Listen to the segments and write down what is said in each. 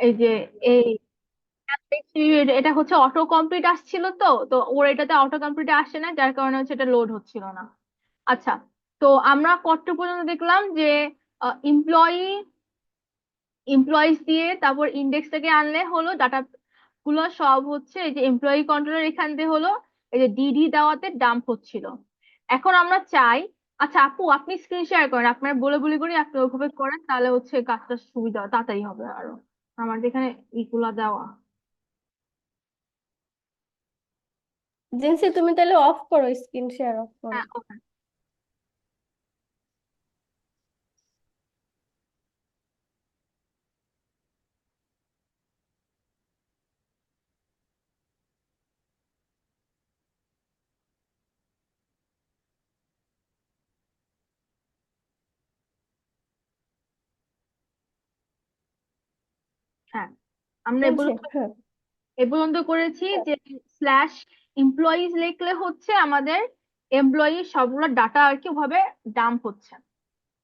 এই যে এই এটা হচ্ছে অটো কমপ্লিট আসছিল, তো তো ওর এটাতে অটো কমপ্লিট আসছে না, যার কারণে হচ্ছে এটা লোড হচ্ছিল না। আচ্ছা, তো আমরা কত পর্যন্ত দেখলাম যে এমপ্লয়ি এমপ্লয়িজ দিয়ে তারপর ইন্ডেক্সটাকে আনলে হলো, ডাটা গুলো সব হচ্ছে এই যে এমপ্লয়ি কন্ট্রোলার এখান দিয়ে হলো এই যে ডিডি দেওয়াতে ডাম্প হচ্ছিল। এখন আমরা চাই, আচ্ছা আপু আপনি স্ক্রিন শেয়ার করেন, আপনার বলে বলে করি আপনি ওইভাবে করেন, তাহলে হচ্ছে কাজটা সুবিধা তাড়াতাড়ি হবে আরো। আমার যেখানে ইগুলা দেওয়া। জিন্সি, তুমি তাহলে অফ করো, স্ক্রিন শেয়ার অফ করো। হ্যাঁ ওকে। হ্যাঁ, আমরা শুনছি, হ্যাঁ। এ পর্যন্ত করেছি যে স্ল্যাশ এমপ্লয়িজ লিখলে হচ্ছে আমাদের এমপ্লয়ি সবগুলো ডাটা আর কি ভাবে ডাম্প হচ্ছে।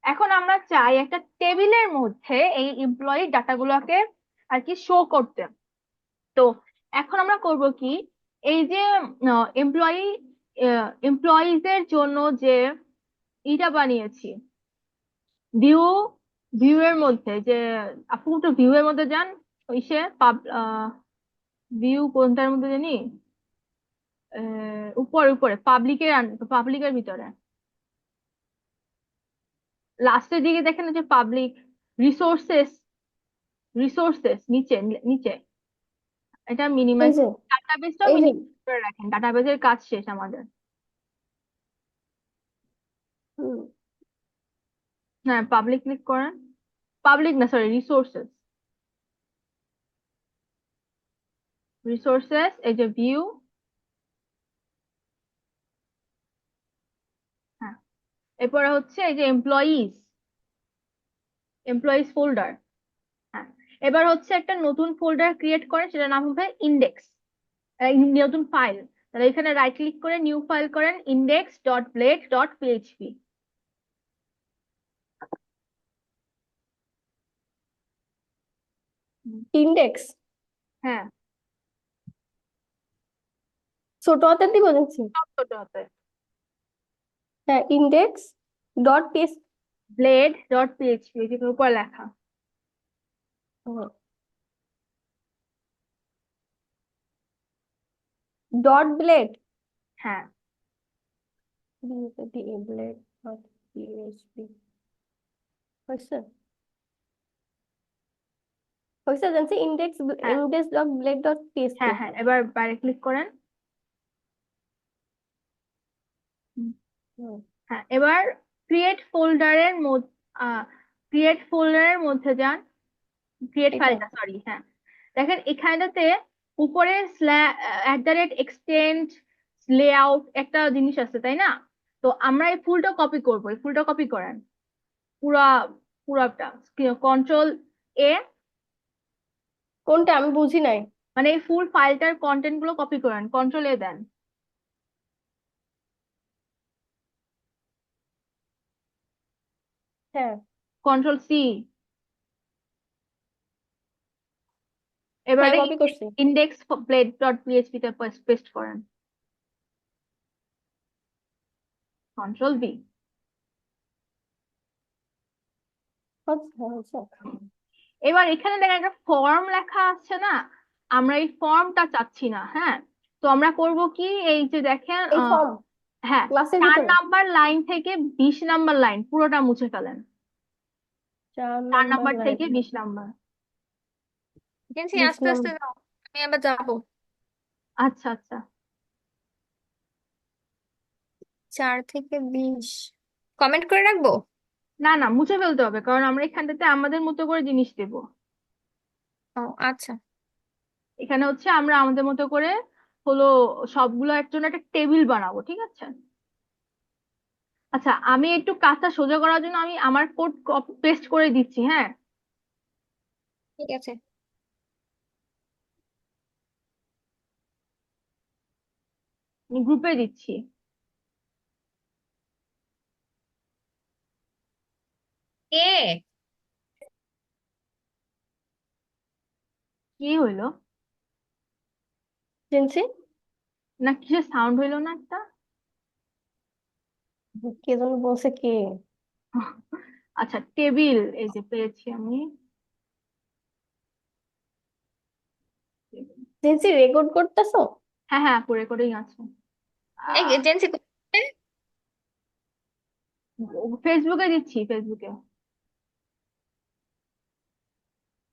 এখন আমরা চাই একটা টেবিলের মধ্যে এই এমপ্লয়ি ডাটাগুলোকে আর কি শো করতে। তো এখন আমরা করব কি, এই যে এমপ্লয়ি এমপ্লয়িজ এর জন্য যে ইটা বানিয়েছি, ভিউ ভিউ এর মধ্যে যে, আপনি একটু ভিউ এর মধ্যে যান, ইসে ভিউ কোনটার মধ্যে জানি, উপরে উপরে পাবলিকের ভিতরে লাস্টের দিকে দেখেন যে পাবলিক রিসোর্সেস, নিচে নিচে এটা এই মিনিমাইজ, যে, ডাটাবেসটাও এই যে। মিনিমাইজ করে রাখেন, ডাটাবেসের কাজ শেষ আমাদের। হুম। হ্যাঁ পাবলিক ক্লিক করেন, পাবলিক না সরি রিসোর্সেস, এই যে ভিউ। হ্যাঁ, এরপরে হচ্ছে এই যে এমপ্লয়িজ ফোল্ডার। হ্যাঁ, এবার হচ্ছে একটা নতুন ফোল্ডার ক্রিয়েট করেন, সেটার নাম হবে ইন্ডেক্স, নতুন ফাইল। তাহলে এখানে রাইট ক্লিক করে নিউ ফাইল করেন, index.blade.php। ইন্ডেক্স হ্যাঁ, ছোট হাতের দিব দেখছি। সব ছোট হাতে, হ্যাঁ, ইন্ডেক্স ডট পিএস। blade.php যেটার উপর লেখা। Dot blade. হ্যাঁ, ব্লেড ডট পিএইচপি। হয়েছে, হয়েছে জানছি। ইন্ডেক্স হ্যাঁ, index dot blade dot PHP. হ্যাঁ, হ্যাঁ, এবার বাইরে ক্লিক করেন। হুম, হ্যাঁ, এবার ক্রিয়েট ফোল্ডারের মধ্যে যান, ক্রিয়েট এটা ফাইলটা সরি, হ্যাঁ। দেখেন এখানটাতে উপরে এক্সটেন্ড লেআউট একটা জিনিস আছে তাই না? তো আমরা এই ফুলটা কপি করব, এই ফুলটা কপি করেন পুরা পুরাটা, কন্ট্রোল এ, কোনটা আমি বুঝি নাই। মানে এই ফুল ফাইলটার কন্টেন্ট গুলো কপি করেন, কন্ট্রোল এ দেন, হ্যাঁ, কন্ট্রোল সি। হ্যাঁ, এবারে কপি করছি। ইন্ডেক্স blade.php তে পেস্ট করেন, কন্ট্রোল ভি। আচ্ছা, আচ্ছা। এবার এখানে দেখেন একটা ফর্ম লেখা আছে না, আমরা এই ফর্মটা চাচ্ছি না, হ্যাঁ। তো আমরা করব কি, এই যে দেখেন এই ফর্ম হ্যাঁ, ক্লাসের 4 ভিতরে নাম্বার লাইন থেকে 20 নাম্বার লাইন পুরোটা মুছে ফেলেন, 4 4 নাম্বার নাম্বার লাইন। থেকে 20 নাম্বার। জেন্সি 20 আস্তে আস্তে নাম্বার। যাও, আমি আবার যাবো। আচ্ছা আচ্ছা। 4 থেকে 20 কমেন্ট করে রাখবো। না না, মুছে ফেলতে হবে, কারণ আমরা এখানটাতে আমাদের মতো করে জিনিস দেব। ও আচ্ছা। এখানে হচ্ছে আমরা আমাদের মতো করে হলো সবগুলো একজন একটা টেবিল বানাবো, ঠিক আছে? আচ্ছা, আমি একটু কাজটা সোজা করার জন্য আমি আমার কোড পেস্ট করে দিচ্ছি, হ্যাঁ। ঠিক আছে। গ্রুপে দিচ্ছি। এ কি হইলো? জেন্সি, না কিসের সাউন্ড হইলো না একটা? কে যেন বলছে কে? আচ্ছা, টেবিল, এই যে পেয়েছি আমি। জেন্সি রেকর্ড করতেছো? হ্যাঁ হ্যাঁ, করে করেই আছে। এই এজেন্সি কোথায়? ফেসবুকে দিচ্ছি, ফেসবুকে।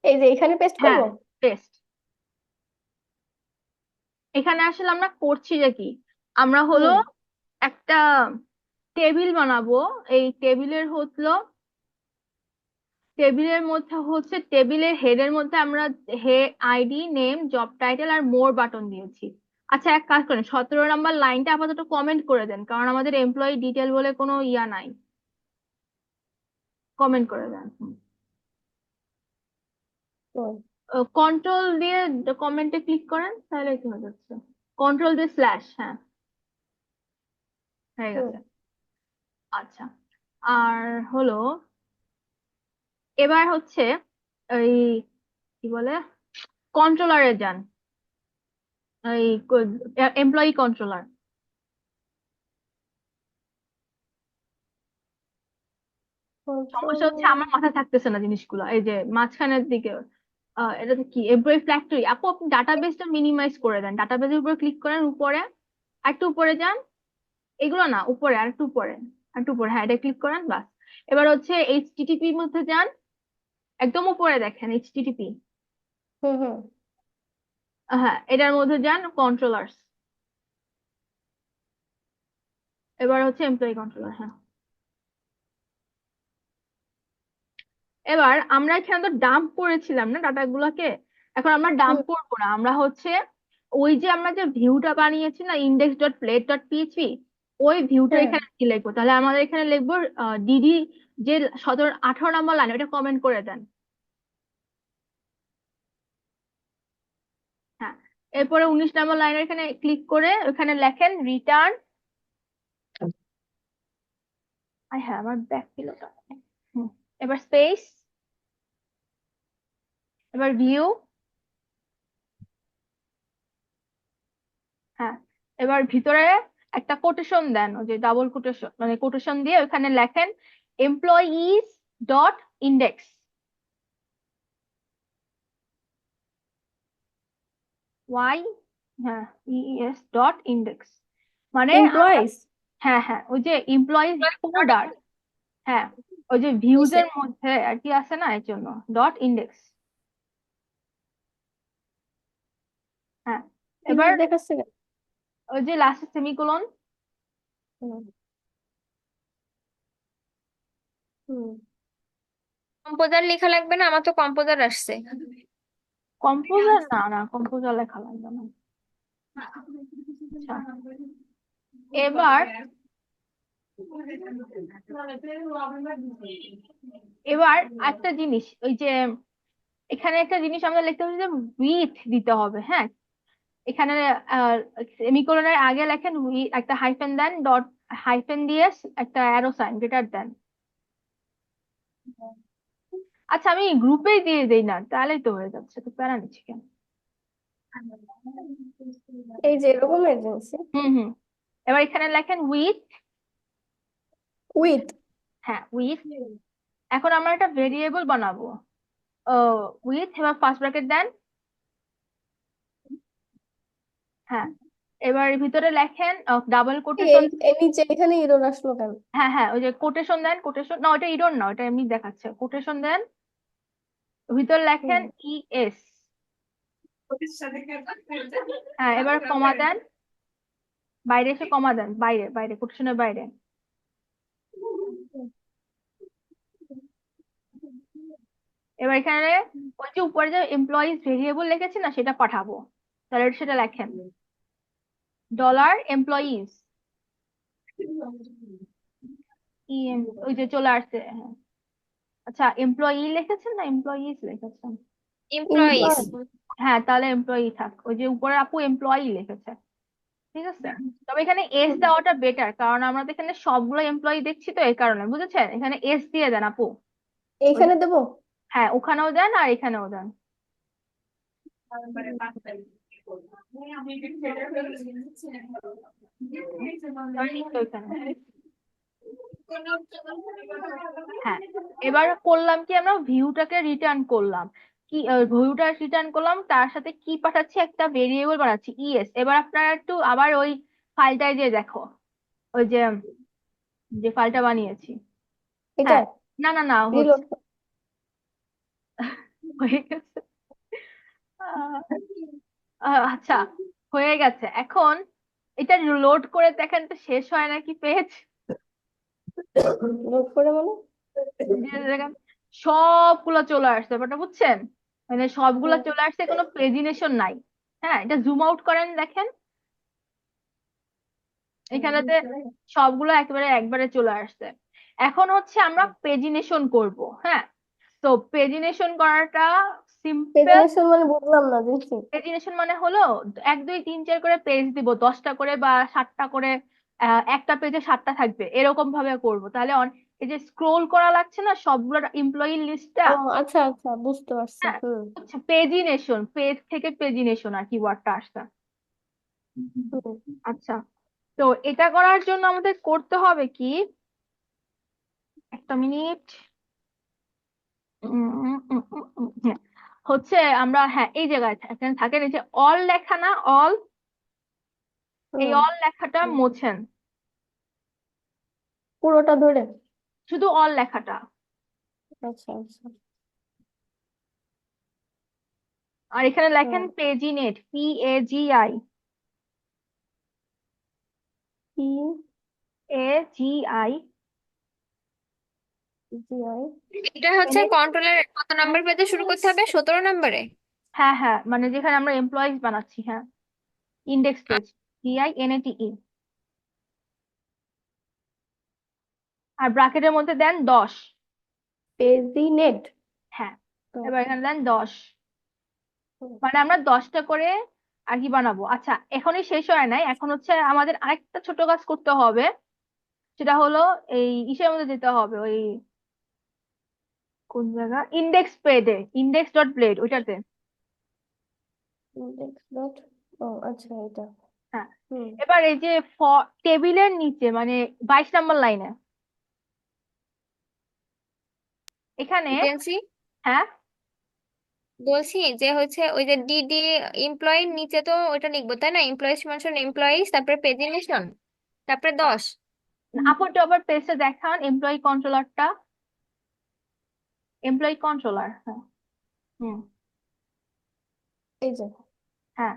এই যে এখানে পেস্ট হ্যাঁ, করবো? টেস্ট। এখানে আসলে আমরা করছি যে কি, আমরা হলো হুম একটা টেবিল বানাবো। এই টেবিলের মধ্যে হচ্ছে টেবিলের হেডের মধ্যে আমরা আইডি, নেম, জব টাইটেল আর মোর বাটন দিয়েছি। আচ্ছা, এক কাজ করেন, 17 নম্বর লাইনটা আপাতত কমেন্ট করে দেন, কারণ আমাদের এমপ্লয়ি ডিটেল বলে কোনো ইয়া নাই। কমেন্ট করে দেন। হুম কন্ট্রোল দিয়ে কমেন্টে ক্লিক করেন, তাহলে কি হয়ে যাচ্ছে। কন্ট্রোল দিয়ে স্ল্যাশ, হ্যাঁ, হয়ে হুম। গেছে। আচ্ছা, আর হলো এবার হচ্ছে এই কি বলে, কন্ট্রোলারে যান, এই এমপ্লয়ি কন্ট্রোলার। সমস্যা হচ্ছে Control- আমার মাথায় থাকতেছে না জিনিসগুলো, এই যে মাঝখানের দিকে। এটাতে কি এমপ্লয়ি ফ্যাক্টরি, আপু আপনি ডাটাবেসটা মিনিমাইজ করে দেন, ডাটাবেসের উপরে ক্লিক করেন, উপরে একটু উপরে যান। এগুলো না, উপরে আর একটু উপরে, আর একটু উপরে, হ্যাঁ, এটা ক্লিক করেন, বাস। এবার হচ্ছে এইচটিটিপি মধ্যে যান, একদম উপরে দেখেন এইচটিটিপি। হুম হুম। হ্যাঁ, এটার মধ্যে যান, কন্ট্রোলার্স। এবার হচ্ছে এমপ্লয়ি কন্ট্রোলার, হ্যাঁ। এবার আমরা এখানে তো ডাম্প করেছিলাম না ডাটাগুলোকে, এখন আমরা ডাম্প হুম করবো না, আমরা হচ্ছে ওই যে আমরা যে ভিউটা বানিয়েছি না, index dot plate dot PHP, ওই ভিউটা হ্যাঁ, এখানে কি লিখবো, তাহলে আমাদের এখানে লিখবো ডিডি, যে 18 নম্বর লাইন, ওটা কমেন্ট করে দেন। হ্যাঁ, এরপরে 19 নম্বর লাইনের এখানে ক্লিক করে ওখানে লেখেন রিটার্ন। হ্যাঁ, আমার ব্যাক পিলোটা। এবার স্পেস, এবার ভিউ। হ্যাঁ, এবার ভিতরে একটা কোটেশন দেন, ওই যে ডাবল কোটেশন, মানে কোটেশন দিয়ে ওখানে লেখেন এমপ্লয়িজ ডট ইন্ডেক্স, ওয়াই, হ্যাঁ, ইএস ডট ইন্ডেক্স, মানে আমরা, এমপ্লয়িজ। হ্যাঁ হ্যাঁ, ওই যে এমপ্লয়িজ ফোল্ডার, হ্যাঁ, ওই যে ভিউজ কিসে? এর মধ্যে আর কি আছে না, এর জন্য ডট ইন্ডেক্স। হ্যাঁ, এবার ইমেজ দেখাচ্ছে কেন? ওই যে লাস্টে সেমিকোলন। হুম হুম। কম্পোজার লেখা লাগবে না? আমার তো কম্পোজার আসছে। কম্পোজার, না না, কম্পোজার লেখা লাগবে না। আচ্ছা, এবার এবার একটা জিনিস, ওই যে এখানে একটা জিনিস আমরা লিখতে হবে যে উইথ দিতে হবে, হ্যাঁ। এখানে সেমিকোলনের আগে লেখেন উইথ, একটা হাইফেন দেন, ডট হাইফেন দিয়ে একটা অ্যারো সাইন, গ্রেটার দেন। আচ্ছা, আমি গ্রুপেই দিয়ে দেই না, তাহলেই তো হয়ে যাচ্ছে, তো প্যারা নিচ্ছি কেন। এই যে এরকম এজেন্সি। হুম হুম। এবার এখানে লেখেন উইথ। উইথ। হ্যাঁ, উইথ। এখন আমরা একটা ভেরিয়েবল বানাবো, উইথ, এবার ফার্স্ট ব্র্যাকেট দেন। হ্যাঁ, এবার ভিতরে লেখেন ডাবল কোটেশন। এই নিচে এখানে এরর আসলো কেন? হ্যাঁ হ্যাঁ, ওই যে কোটেশন দেন, কোটেশন না, ওটা ইডোন না, ওটা এমনি দেখাচ্ছে, কোটেশন দেন, ভিতরে লেখেন হুম ইএস। হ্যাঁ, এবার কমা দেন, বাইরে এসে কমা দেন, বাইরে বাইরে, কোটেশনের বাইরে। এবার এখানে ওই যে উপরে যে এমপ্লয়িজ ভেরিয়েবল লিখেছি না, সেটা পাঠাবো, তাহলে সেটা লেখেন ডলার এমপ্লয়িজ, ওই যে চলে আসছে, হ্যাঁ। আচ্ছা, এমপ্লয়ি লিখেছেন না এমপ্লয়িজ লিখেছেন? এমপ্লয়িজ। এমপ্লয়। হ্যাঁ, তাহলে এমপ্লয়ি থাক, ওই যে উপরে আপু এমপ্লয়ি লিখেছে, ঠিক আছে। তবে এখানে এস দেওয়াটা বেটার, কারণ আমরা তো এখানে সবগুলো এমপ্লয়ি দেখছি, তো এই কারণে, বুঝেছেন, এখানে এস দিয়ে দেন আপু। ওই যে, এইখানে দেবো? হ্যাঁ, ওখানেও দেন আর এখানেও দেন। তো এখানে হ্যাঁ, এবার করলাম কি, আমরা ভিউটাকে রিটার্ন করলাম। কি ভিউটা রিটার্ন করলাম, তার সাথে কি পাঠাচ্ছি, একটা ভেরিয়েবল বানাচ্ছি ইএস। এবার আপনারা একটু আবার ওই ফাইলটায় যে দেখো, ওই যে যে ফাইলটা বানিয়েছি। এটা হ্যাঁ, না না না, হচ্ছে রিলোড। হয়ে গেছে। আহ, আচ্ছা, হয়ে গেছে। এখন এটা লোড করে দেখেন তো শেষ হয় নাকি পেজ। লোড করে মানে? দেখেন সবগুলা চলে আসছে, ব্যাপারটা বুঝছেন? মানে সবগুলা হুম, চলে আসছে, কোনো পেজিনেশন নাই। হ্যাঁ, এটা জুম আউট করেন দেখেন, এখানেতে সবগুলো একেবারে একবারে চলে আসছে। এখন হচ্ছে আমরা পেজিনেশন করব। হ্যাঁ, তো পেজিনেশন করাটা সিম্পল। প্রেজেন্টেশন মানে বুঝলাম না জিনিস। পেজিনেশন মানে হলো 1 2 3 4 করে পেজ দিব, 10টা করে বা 7টা করে। একটা পেজে 7টা থাকবে, এরকম ভাবে করব। তাহলে এই যে স্ক্রোল করা লাগছে না সবগুলো এমপ্লয়ি লিস্টটা। ও আচ্ছা আচ্ছা, বুঝতে পারছি। হ্যাঁ, হুম হচ্ছে পেজিনেশন, পেজ থেকে পেজিনেশন আর কি ওয়ার্ডটা আসছে। হুম। আচ্ছা, তো এটা করার জন্য আমাদের করতে হবে কি, একটা মিনিট। হ্যাঁ, হচ্ছে আমরা, হ্যাঁ এই জায়গায় এখানে থাকেন এই যে অল লেখা না, অল, এই হুম অল লেখাটা হুম। মোছেন, পুরোটা ধরে? শুধু অল লেখাটা। আচ্ছা আচ্ছা। আর এখানে লেখেন হুম। পেজিনেট, PAGI, P AGI। G I. এটা হচ্ছে কন্ট্রোলের কত নাম্বার পেজে শুরু করতে হবে, 17 নম্বরে? হ্যাঁ হ্যাঁ, মানে যেখানে আমরা এমপ্লয়িজ বানাচ্ছি, হ্যাঁ, ইন্ডেক্স পেজ, DINETE। আর ব্রাকেটের মধ্যে দেন 10। পেজি নেট। হ্যাঁ, তো এবার এখানে দেন 10। হুম, মানে আমরা 10টা করে আর কি বানাবো। আচ্ছা, এখনই শেষ হয় নাই, এখন হচ্ছে আমাদের আরেকটা ছোট কাজ করতে হবে। সেটা হলো এই ইসের মধ্যে যেতে হবে, ওই কোন জায়গা, ইন্ডেক্স পেডে, index.blade ওইটাতে। Index dot. ও আচ্ছা, এটা। হ্যাঁ, হুম। এবার এই যে টেবিলের নিচে মানে 22 নম্বর লাইনে এখানে। জেন্সি, হ্যাঁ, বলছি যে হচ্ছে ওই যে ডিডি এমপ্লয়ির নিচে তো ওইটা লিখবো তাই না? এমপ্লয়িজ মেনশন এমপ্লয়িজ, তারপরে পেজিনেশন, তারপরে 10। আপু একটু আবার পেজটা দেখান, এমপ্লয়ি কন্ট্রোলারটা, এমপ্লয়ি কন্ট্রোলার, হ্যাঁ। হুম। এই যে। হ্যাঁ,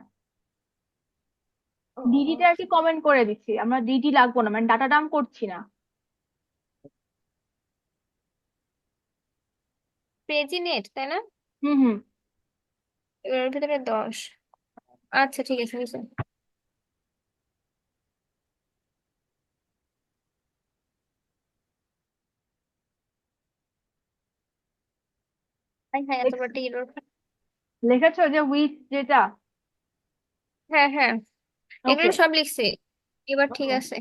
ও ডিডিটা আর কি কমেন্ট করে দিচ্ছি, আমরা ডিডি লাগবো না, মানে ডাটা ডাম্প করছি না। পেজিনেট তাই না? হুম হুম। এর ভিতরে 10। আচ্ছা ঠিক আছে বুঝছি। হ্যাঁ হ্যাঁ, এত বড় টিরো। লিখেছো যে উইথ যেটা। হ্যাঁ হ্যাঁ, ওকে, এগুলো সব লিখছি। এবার ঠিক আছে।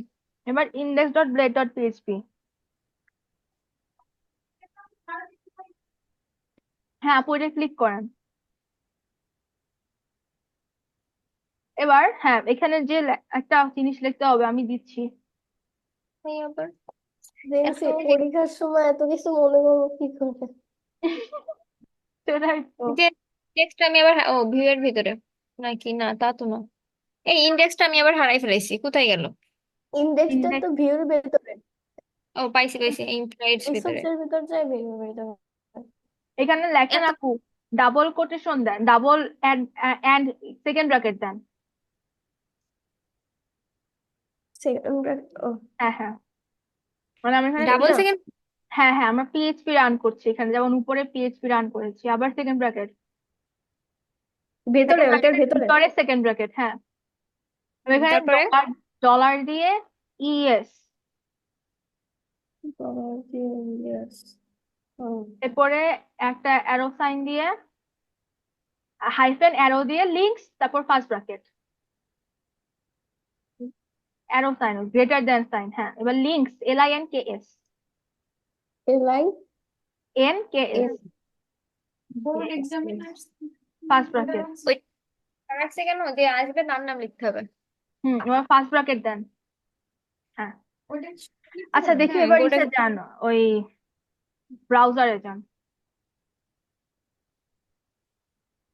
এবার index.blade.php। হ্যাঁ আপু, এটা ক্লিক করেন। এবার হ্যাঁ, এখানে যে একটা জিনিস লিখতে হবে আমি দিচ্ছি। এই আবার জেন্সি, এখন পরীক্ষার সময় এত কিছু মনে করবো কি করে? সেটাই তো। যে টেক্সট আমি আবার ও ভিউ এর ভিতরে নাকি, না তা তো না। এই ইন্ডেক্সটা আমি আবার হারাই ফেলাইছি, কোথায় গেল? ইন্ডেক্সটা তো ইন্ডেক্স, ভিউর ভেতরে। ও পাইছি পাইছি, এমপ্লয়িজ ভিতরে। রিসোর্স এর ভিতর যায়, ভিউর ভেতরে। এখানে লেখেন এত আপু, ডাবল কোটেশন দেন, ডাবল অ্যান্ড সেকেন্ড ব্র্যাকেট দেন। সেকেন্ড। ও হ্যাঁ হ্যাঁ, মানে আমরা এখানে ডাবল সেকেন্ড? হ্যাঁ হ্যাঁ, আমরা পিএইচপি রান করছি এখানে, যেমন উপরে পিএইচপি রান করেছি, আবার সেকেন্ড ব্র্যাকেট, ভেতরে, সেকেন্ড ওইটার ব্র্যাকেটের ভেতরে। ভিতরে সেকেন্ড ব্র্যাকেট, হ্যাঁ। এখানে তারপরে ডলার, ডলার দিয়ে ইএস, ইয়েস। হুম। এরপরে একটা অ্যারো সাইন দিয়ে, হাইফেন অ্যারো দিয়ে লিঙ্কস, তারপর first bracket, arrow sign, greater than sign. হ্যাঁ, এবার লিঙ্কস, LINKS, এ line. NKS। S. First bracket. ওই রাখছে কেন, যে আসবে তার নাম লিখতে হবে। এবার ফার্স্ট ব্র্যাকেট দেন। হ্যাঁ, আচ্ছা দেখি এবার বোর্ডে ইসে যান, ওই ব্রাউজারে যান।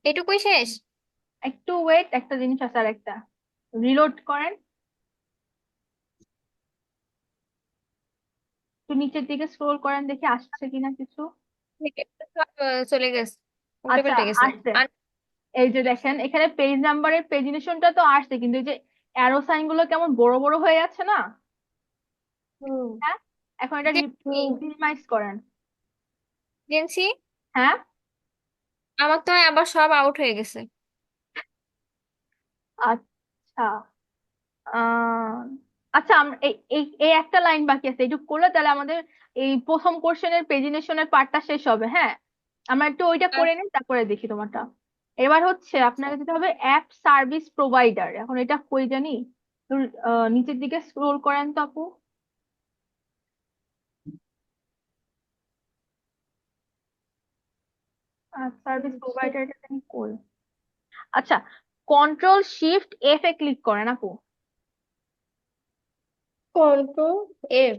এটুকুই শেষ? একটু ওয়েট, একটা জিনিস আছে আর একটা, রিলোড করেন, একটু নিচের দিকে স্ক্রোল করেন, দেখি আসছে কিনা কিছু। সব চলে গেছে, উল্টে আচ্ছা, পাল্টে গেছে। আসছে। আর এই যে দেখেন এখানে পেজ নাম্বারের পেজিনেশনটা তো আসছে, কিন্তু এই যে অ্যারো সাইন গুলো কেমন বড় বড় হয়ে যাচ্ছে না? হুম হ্যাঁ, এখন এটা হুম মিনিমাইজ করেন। জেন্সি, হ্যাঁ, আমার তো আবার সব আউট হয়ে গেছে। আচ্ছা। আহ আচ্ছা, আমরা এই এই এই একটা লাইন বাকি আছে, এইটুকু করলে তাহলে আমাদের এই প্রথম কোশ্চেনের পেজিনেশনের পার্টটা শেষ হবে। হ্যাঁ, আমরা একটু ওইটা করে নিই, তারপরে দেখি তোমারটা। এবার হচ্ছে আচ্ছা, আপনাকে যেতে হবে অ্যাপ সার্ভিস প্রোভাইডার। এখন এটা কই জানি, একটু, নিচের দিকে স্ক্রোল করেন তো আপু। অ্যাপ সার্ভিস প্রোভাইডার এটা জানি কই। আচ্ছা, কন্ট্রোল শিফট এফ এ ক্লিক করেন আপু। Control F.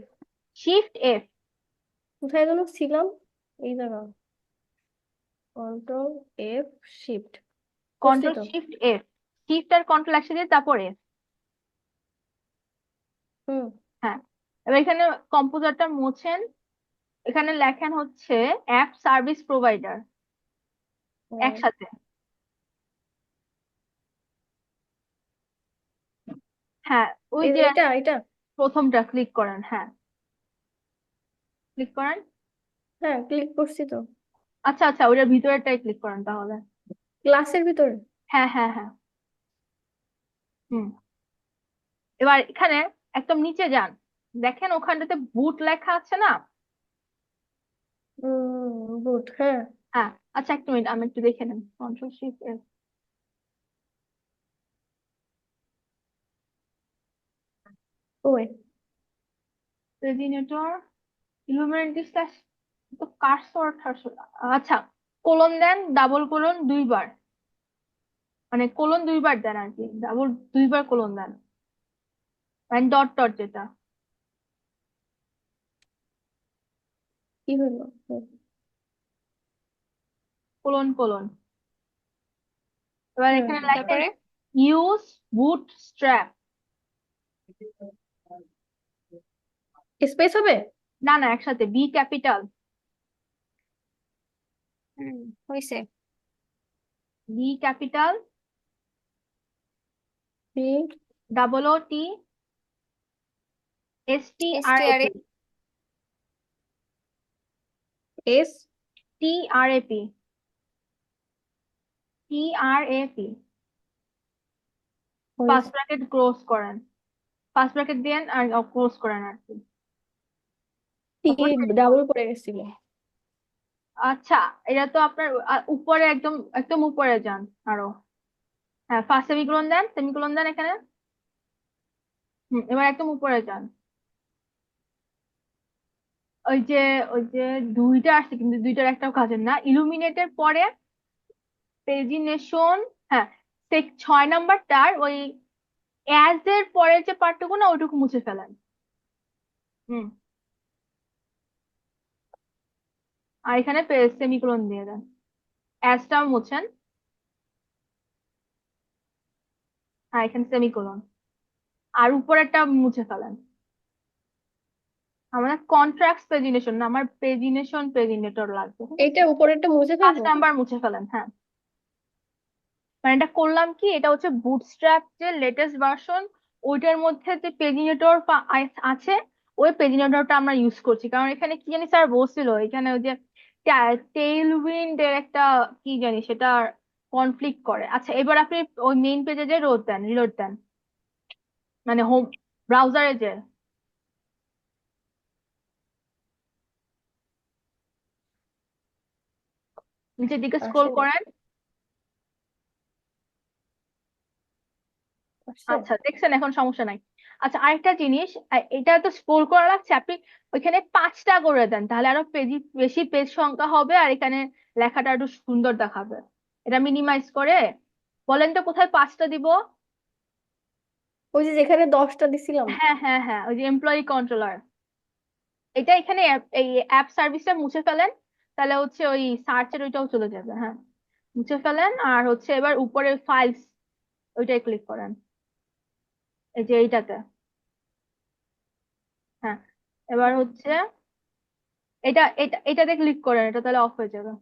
Shift F. কোথায় যেন ছিলাম, এই জায়গা। কন্ট্রোল এফ শিফট করছি কন্ট্রোল তো। শিফট এফ, শিফট আর কন্ট্রোল একসাথে তারপরে। হুম হ্যাঁ, এবার এখানে কম্পোজারটা মুছেন, এখানে লেখেন হচ্ছে অ্যাপ সার্ভিস প্রোভাইডার হ্যাঁ। একসাথে। হ্যাঁ, ওই যে এটা এটা। প্রথমটা ক্লিক করেন। হ্যাঁ, ক্লিক করেন। হ্যাঁ, ক্লিক করছি তো। আচ্ছা আচ্ছা, ওটার ভিতরেরটাই ক্লিক করেন তাহলে। ক্লাসের ভিতরে। হ্যাঁ হ্যাঁ হ্যাঁ। হুম, এবার এখানে একদম নিচে যান, দেখেন ওখানটাতে বুট লেখা আছে না? বুট, হ্যাঁ। হ্যাঁ, আচ্ছা এক মিনিট, আমি একটু দেখে নেন। কন্ট্রোল শিফট এফ, ওই রেজিনেটর, ইলুমিনেটিং স্ল্যাশ, তো কার্সর ঠার্সর। আচ্ছা, কোলন দেন, ডাবল কোলন দুইবার, মানে কোলন দুইবার দেন আর কি, ডাবল দুইবার কোলন দেন, মানে ডট ডট যেটা, কি হলো? Colon colon. এবার হুম এখানে লেখেন তারপরে ইউজ বুট স্ট্র্যাপ। স্পেস হবে। না না, একসাথে, বি ক্যাপিটাল, হয়েছে। B capital, P double O T, S T S R T A R P, S T R A P, T R A P. First bracket close করেন, first bracket then আর close করেন আর কি। টি তারপর double পড়ে গেছিল। আচ্ছা, এটা তো আপনার উপরে, একদম একদম উপরে যান আরো। হ্যাঁ, ফার্স্ট সেমিকোলন দেন, সেমিকোলন দেন এখানে। এবার একদম উপরে যান। ওই যে ওই যে দুইটা আসছে, কিন্তু দুইটার একটাও কাজের না। ইলুমিনেটের পরে পেজিনেশন, হ্যাঁ, 6 নাম্বারটার ওই অ্যাজ এর পরের যে পার্টটুকু না, ওইটুকু মুছে ফেলেন। হুম, আর এখানে সেমিকোলন দিয়ে দেন, অ্যাজটাও মুছেন, আর এখানে সেমিকোলন, আর উপরেরটা মুছে ফেলেন। আমাদের কন্ট্রাক্ট পেজিনেশন না, আমার পেজিনেশন পেজিনেটর লাগবে, ঠিক আছে? এইটা উপরেরটা মুছে ফার্স্ট ফেলবো। নাম্বার মুছে ফেলেন। হ্যাঁ, মানে এটা করলাম কি, এটা হচ্ছে বুটস্ট্র্যাপ যে লেটেস্ট ভার্সন, ওইটার মধ্যে যে পেজিনেটর আছে, ওই পেজিনেটরটা আমরা ইউজ করছি। কারণ এখানে কি জানি স্যার বলছিল, এখানে ওই যে টেইল উইন্ড এর একটা কি জানি সেটা কনফ্লিক্ট করে। আচ্ছা, এবার আপনি ওই মেইন পেজে যে রিলোড দেন, মানে হোম ব্রাউজারে যে, নিচের দিকে স্ক্রোল আসে নাই। করেন। আসছে। আচ্ছা, দেখছেন, এখন সমস্যা নাই। আচ্ছা, আরেকটা জিনিস, এটা তো স্ক্রোল করা লাগছে, আপনি ওইখানে 5টা করে দেন, তাহলে আরো পেজ, বেশি পেজ সংখ্যা হবে, আর এখানে লেখাটা একটু সুন্দর দেখাবে। এটা মিনিমাইজ করে বলেন তো কোথায় 5টা দিব? ওই যে যেখানে 10টা দিছিলাম। হ্যাঁ হ্যাঁ হ্যাঁ, ওই যে এমপ্লয়ি কন্ট্রোলার, এটা এখানে এই অ্যাপ সার্ভিসটা মুছে ফেলেন, তাহলে হচ্ছে ওই সার্চের ওইটাও চলে যাবে। হ্যাঁ, মুছে ফেলেন, আর হচ্ছে এবার উপরে ফাইলস ওইটাই ক্লিক করেন, এই যে এইটাতে। হ্যাঁ, এবার হচ্ছে এটাতে ক্লিক করেন, এটা তাহলে অফ হয়ে যাবে।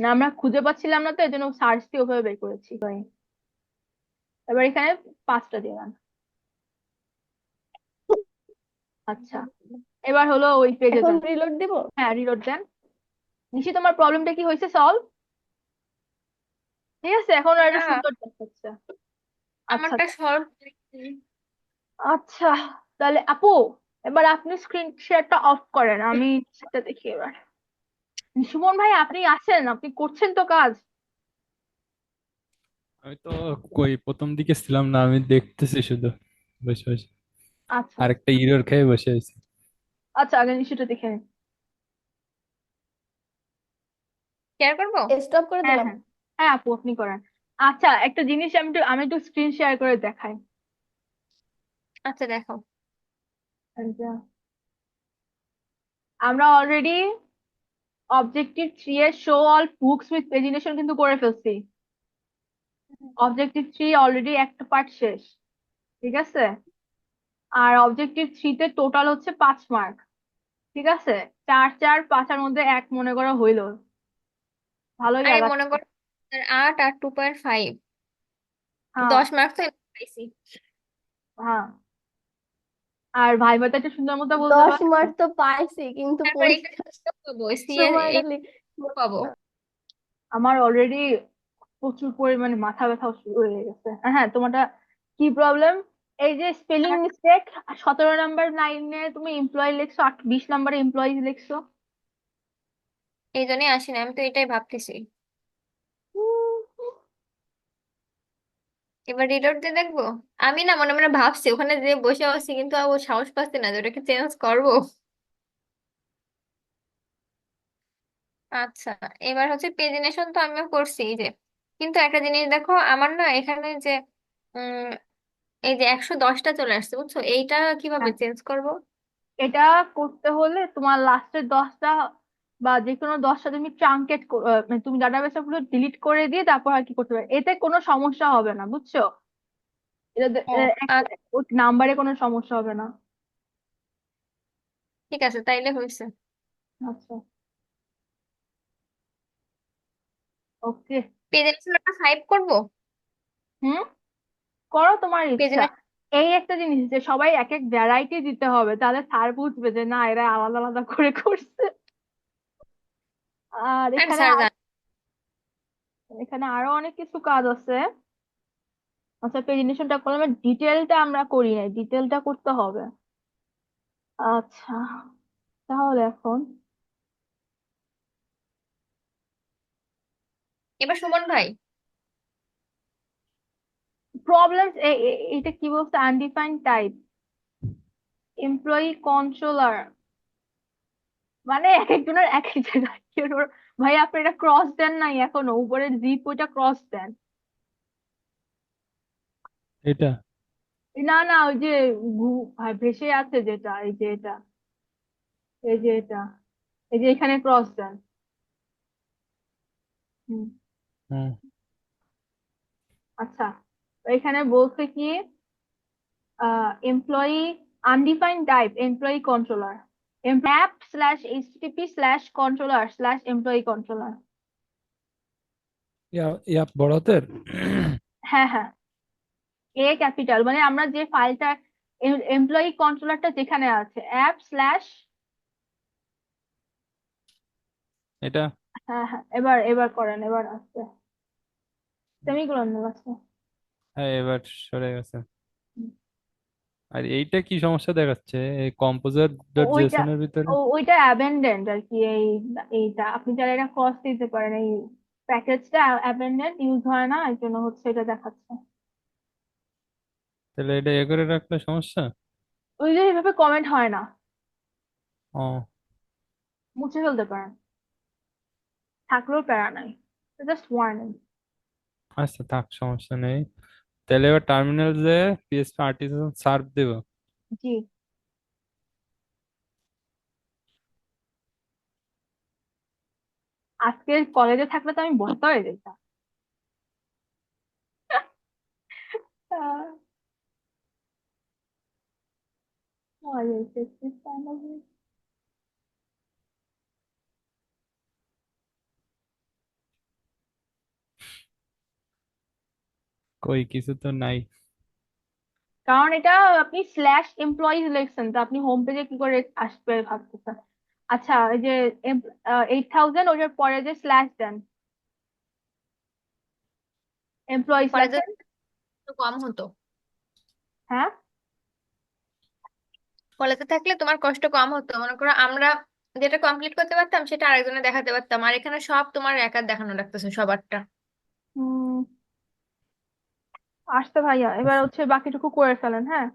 না, আমরা খুঁজে পাচ্ছিলাম না, তো এই জন্য সার্চ দিয়ে ওভাবে বের করেছি। এবার এখানে 5টা দিলাম। আচ্ছা, এবার হলো ওই পেজে এখন যান। রিলোড দিব? হ্যাঁ, রিলোড দেন। নিশি, তোমার প্রবলেমটা কি হয়েছে সলভ? ঠিক আছে, এখন আর না, এটা সুন্দর দেখাচ্ছে। আচ্ছা আমারটা সলভ। আচ্ছা, তাহলে আপু এবার আপনি স্ক্রিন শেয়ারটা অফ করেন, আমি সেটা দেখি এবার। সুমন ভাই, আপনি আছেন? আপনি করছেন তো কাজ? আমি তো কই প্রথম দিকে ছিলাম না, আমি দেখতেছি শুধু বসে বসে। আচ্ছা আরেকটা ইরর খেয়ে বসে আছি। আচ্ছা, আগে নিশ্চিত দেখে নিন। শেয়ার করবো। স্টপ করে হ্যাঁ দিলাম। হ্যাঁ হ্যাঁ আপু, আপনি করেন। আচ্ছা, একটা জিনিস আমি একটু স্ক্রিন শেয়ার করে দেখাই। আচ্ছা দেখো। আচ্ছা, আমরা অলরেডি অবজেক্টিভ 3 এর show all books with pagination কিন্তু করে ফেলছি। অবজেক্টিভ 3 অলরেডি একটা পার্ট শেষ, ঠিক আছে? আর অবজেক্টিভ 3 তে টোটাল হচ্ছে 5 মার্ক, ঠিক আছে? 4 4 5-এর মধ্যে এক মনে করা হইলো, ভালোই আমি মনে আগাচ্ছে। করো 8 আর 2.5, হ্যাঁ 10 মার্ক তো এমনি পাইছি। হ্যাঁ, আর ভাইবাটা একটু সুন্দর মতো বলতে 10 মার্ক পারছো? তো পাইছি, কিন্তু তারপর এখানে পরীক্ষার কি পাবো, সিএস সময়টা এই লিখবো পাবো। না। আমার অলরেডি প্রচুর পরিমাণে মাথা ব্যথাও শুরু হয়ে গেছে। হ্যাঁ, তোমারটা কি প্রবলেম? এই যে স্পেলিং আর মিস্টেক, 17 নাম্বার লাইনে তুমি এমপ্লয়ি লিখছো, 20 নাম্বারে এমপ্লয়ি লিখছো। এই জন্যই আসি না, আমি তো এটাই ভাবতেছি। এবার রিলোড দিয়ে দেখবো। আমি না মনে মনে ভাবছি ওখানে যে বসে আছি, কিন্তু ও সাহস পাচ্ছে না যে ওটাকে চেঞ্জ করবো। আচ্ছা, এবার হচ্ছে পেজিনেশন তো আমিও করছি এই যে, কিন্তু একটা জিনিস দেখো আমার না এখানে যে উম এই যে 110টা চলে আসছে, বুঝছো? এইটা কিভাবে হ্যাঁ, চেঞ্জ করব? এটা করতে হলে তোমার লাস্টের 10টা বা যে কোনো 10টা তুমি ট্রাঙ্কেট, মানে তুমি ডাটাবেসটা পুরো ডিলিট করে দিয়ে তারপর আর কি করতে পারবে, এতে কোনো সমস্যা হবে না, বুঝছো? এটা ও আচ্ছা, নাম্বারে কোনো সমস্যা হবে না। ঠিক আছে তাইলে হয়েছে। আচ্ছা, ওকে। পেজিনেশনটা 5 করব। হুম, করো তোমার ইচ্ছা। পেজিনেশন এই একটা জিনিস যে সবাই এক এক ভ্যারাইটি দিতে হবে, তাহলে স্যার বুঝবে যে না, এরা আলাদা আলাদা করে করছে। আর আর স্যার জান। এখানে আরো অনেক কিছু কাজ আছে। আচ্ছা, প্রেজেন্টেশনটা করলাম, ডিটেলটা আমরা করি নাই, ডিটেলটা করতে হবে। আচ্ছা, তাহলে এখন এবার সুমন ভাই, প্রবলেমস, এটা কি বলছে? আনডিফাইন্ড টাইপ এমপ্লয়ি কন্ট্রোলার, মানে এক একজনের এক এক জায়গায় ভাই আপনি এটা ক্রস দেন নাই এখনো, উপরের জিপ ওইটা ক্রস দেন। এটা না না, ওই যে ভাই ভেসে আছে যেটা, এই যে এটা, এই যে এটা, এই যে এখানে ক্রস দেন। হুম, হুম, আচ্ছা, এখানে বলছে কি employee undefined type employee controller, app/http/controller/employee controller। ইয়া বড় হাতের। হ্যাঁ হ্যাঁ, এ ক্যাপিটাল, মানে আমরা যে ফাইলটা এমপ্লয়ি কন্ট্রোলারটা যেখানে আছে অ্যাপ/, এটা হ্যাঁ হ্যাঁ, এবার এবার করেন, এবার আসছে সেমিকোলন আছে। হ্যাঁ, এবার সরে গেছে। আর এইটা কি সমস্যা দেখাচ্ছে এই কম্পোজার ডট ওইটা জেসন এর ভিতরে? ওইটা অ্যাবেন্ডেন্ট আর কি। এইটা আপনি চাইলে এটা ক্রস দিতে পারেন, এই প্যাকেজটা অ্যাবেন্ডেন্ট, ইউজ হয় না, এর জন্য হচ্ছে এটা দেখাচ্ছে। তাহলে এটা এ করে রাখলে সমস্যা? ওই যে এইভাবে কমেন্ট হয় না, ও, মুছে ফেলতে পারেন, থাকলেও প্যারা নাই। Just warning. আচ্ছা থাক, সমস্যা নেই। তাহলে এবার টার্মিনাল যে পিএসপি আর্টিসান সার্ভ দেবো। জি। আজকে কলেজে থাকলে তো আমি বসতে হয়ে যেতাম। আহ, why is it this time of year? কই কিছু তো নাই। কারণ এটা আপনি স্ল্যাশ এমপ্লয়িজ লিখছেন, তো আপনি হোম পেজে কি করে আসবে ভাবতেছেন। আচ্ছা, এই যে 8,000 ওটার পরে যে স্ল্যাশ দেন, এমপ্লয়িজ কলেজে লেখেন। একটু কম হতো। হ্যাঁ, কলেজে থাকলে তোমার কষ্ট কম হতো, মনে করো আমরা যেটা কমপ্লিট করতে পারতাম সেটা আরেকজনে দেখাতে পারতাম, আর এখানে সব তোমার একার দেখানো লাগতেছে সবারটা। আসতে ভাইয়া, এবার হচ্ছে বাকিটুকু করে ফেলেন, হ্যাঁ।